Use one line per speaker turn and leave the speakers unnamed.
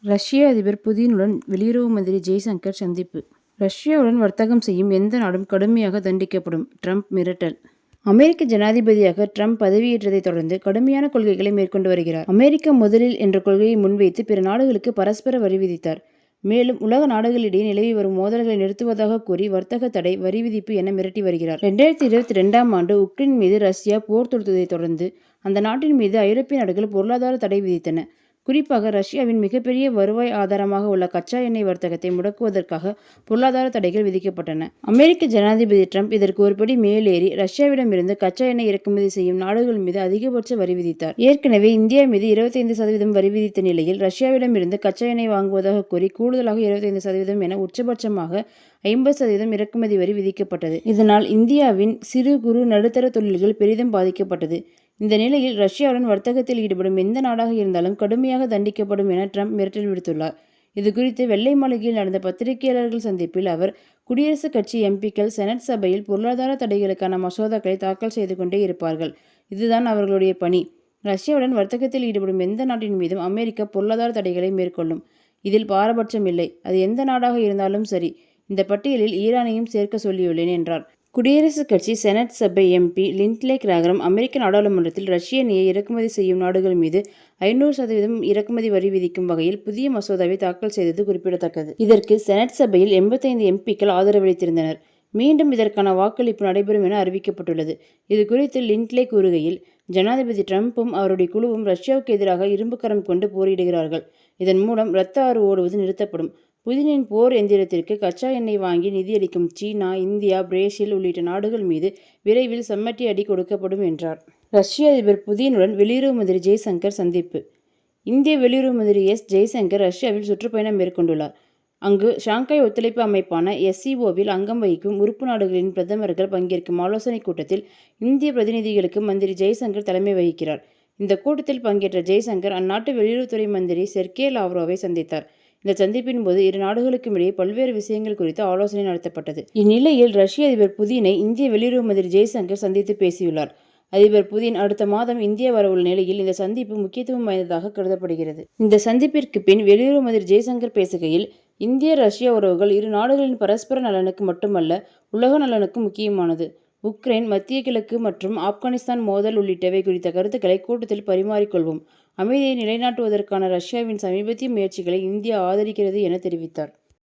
ரஷ்ய அதிபர் புதினுடன் வெளியுறவு மந்திரி ஜெய்சங்கர் சந்திப்பு. ரஷ்யாவுடன் வர்த்தகம் செய்யும் எந்த நாடும் கடுமையாக தண்டிக்கப்படும் ட்ரம்ப் மிரட்டல். அமெரிக்க ஜனாதிபதியாக ட்ரம்ப் பதவியேற்றதை தொடர்ந்து கடுமையான கொள்கைகளை மேற்கொண்டு வருகிறார். அமெரிக்கா முதலில் என்ற கொள்கையை முன்வைத்து பிற நாடுகளுக்கு பரஸ்பர வரி விதித்தார். மேலும் உலக நாடுகளிடையே நிலவி வரும் மோதல்களை நிறுத்துவதாக கூறி வர்த்தக தடை, வரி விதிப்பு என மிரட்டி வருகிறார். 2022ஆம் ஆண்டு உக்ரைன் மீது ரஷ்யா போர் தொடுத்ததை தொடர்ந்து அந்த நாட்டின் மீது ஐரோப்பிய நாடுகள் பொருளாதார தடை விதித்தன. குறிப்பாக ரஷ்யாவின் மிகப்பெரிய வருவாய் ஆதாரமாக உள்ள கச்சா எண்ணெய் வர்த்தகத்தை முடக்குவதற்காக பொருளாதார தடைகள் விதிக்கப்பட்டன. அமெரிக்க ஜனாதிபதி ட்ரம்ப் இதற்கு ஒருபடி மேலேறி ரஷ்யாவிடமிருந்து கச்சா எண்ணெய் இறக்குமதி செய்யும் நாடுகள் மீது அதிகபட்ச வரி விதித்தார். ஏற்கனவே இந்தியா மீது 25% வரி விதித்த நிலையில் ரஷ்யாவிடமிருந்து கச்சா எண்ணெய் வாங்குவதாக கூறி கூடுதலாக 25% என உச்சபட்சமாக 50% இறக்குமதி வரி விதிக்கப்பட்டது. இதனால் இந்தியாவின் சிறு குறு நடுத்தர தொழில்கள் பெரிதும் பாதிக்கப்பட்டது. இந்த நிலையில் ரஷ்யாவுடன் வர்த்தகத்தில் ஈடுபடும் எந்த நாடாக இருந்தாலும் கடுமையாக தண்டிக்கப்படும் என ட்ரம்ப் மிரட்டல் விடுத்துள்ளார். இதுகுறித்து வெள்ளை மாளிகையில் நடந்த பத்திரிகையாளர்கள் சந்திப்பில் அவர், குடியரசுக் கட்சி எம்பிக்கள் செனட் சபையில் பொருளாதார தடைகளுக்கான மசோதாக்களை தாக்கல் செய்து கொண்டே இருப்பார்கள். இதுதான் அவர்களுடைய பணி. ரஷ்யாவுடன் வர்த்தகத்தில் ஈடுபடும் எந்த நாட்டின் மீதும் அமெரிக்கா பொருளாதார தடைகளை மேற்கொள்ளும். இதில் பாரபட்சம் இல்லை. அது எந்த நாடாக இருந்தாலும் சரி. இந்த பட்டியலில் ஈரானையும் சேர்க்க சொல்லியுள்ளேன் என்றார். குடியரசுக் கட்சி செனட் சபை எம்பி லிண்ட்லே கிராகரம் அமெரிக்க நாடாளுமன்றத்தில் ரஷ்ய எண்ணெயை இறக்குமதி செய்யும் நாடுகள் மீது 500% இறக்குமதி வரி விதிக்கும் வகையில் புதிய மசோதாவை தாக்கல் செய்தது குறிப்பிடத்தக்கது. இதற்கு செனட் சபையில் 85 எம்பிக்கள் ஆதரவளித்திருந்தனர். மீண்டும் இதற்கான வாக்களிப்பு நடைபெறும் என அறிவிக்கப்பட்டுள்ளது. இதுகுறித்து லிண்ட்லே கூறுகையில், ஜனாதிபதி ட்ரம்பும் அவருடைய குழுவும் ரஷ்யாவுக்கு எதிராக இரும்பு கரம் கொண்டு போரிடுகிறார்கள். இதன் மூலம் இரத்த ஆறு ஓடுவது நிறுத்தப்படும். புதினின் போர் எந்திரத்திற்கு கச்சா எண்ணெய் வாங்கி நிதியளிக்கும் சீனா, இந்தியா, பிரேசில் உள்ளிட்ட நாடுகள் மீது விரைவில் செம்மட்டி அடி கொடுக்கப்படும் என்றார். ரஷ்ய அதிபர் புதினுடன் வெளியுறவு மந்திரி ஜெய்சங்கர் சந்திப்பு. இந்திய வெளியுறவு மந்திரி ஜெய்சங்கர் ரஷ்யாவில் சுற்றுப்பயணம் மேற்கொண்டுள்ளார். அங்கு ஷாங்காய் ஒத்துழைப்பு அமைப்பான SCOவில் அங்கம் வகிக்கும் உறுப்பு நாடுகளின் பிரதமர்கள் பங்கேற்கும் ஆலோசனைக் கூட்டத்தில் இந்திய பிரதிநிதிகளுக்கு மந்திரி ஜெய்சங்கர் தலைமை வகிக்கிறார். இந்த கூட்டத்தில் பங்கேற்ற ஜெய்சங்கர் அந்நாட்டு வெளியுறவுத்துறை மந்திரி செர்கே லாவ்ரோவை சந்தித்தார். இந்த சந்திப்பின் போது இரு நாடுகளுக்கும் இடையே பல்வேறு விஷயங்கள் குறித்து ஆலோசனை நடத்தப்பட்டது. இந்நிலையில் ரஷ்ய அதிபர் புதினை இந்திய வெளியுறவு மந்திரி ஜெய்சங்கர் சந்தித்து பேசியுள்ளார். அதிபர் புதின் அடுத்த மாதம் இந்தியா வரவுள்ள நிலையில் இந்த சந்திப்பு முக்கியத்துவம் வாய்ந்ததாக கருதப்படுகிறது. இந்த சந்திப்பிற்கு பின் வெளியுறவு மந்திரி ஜெய்சங்கர் பேசுகையில், இந்திய ரஷ்ய உறவுகள் இரு நாடுகளின் பரஸ்பர நலனுக்கு மட்டுமல்ல, உலக நலனுக்கும் முக்கியமானது. உக்ரைன், மத்திய கிழக்கு மற்றும் ஆப்கானிஸ்தான் மோதல் உள்ளிட்டவை குறித்த கருத்துக்களை கூட்டத்தில் பரிமாறிக்கொள்வோம். அமைதியை நிலைநாட்டுவதற்கான ரஷ்யாவின் சமீபத்திய முயற்சிகளை இந்தியா ஆதரிக்கிறது என தெரிவித்தார்.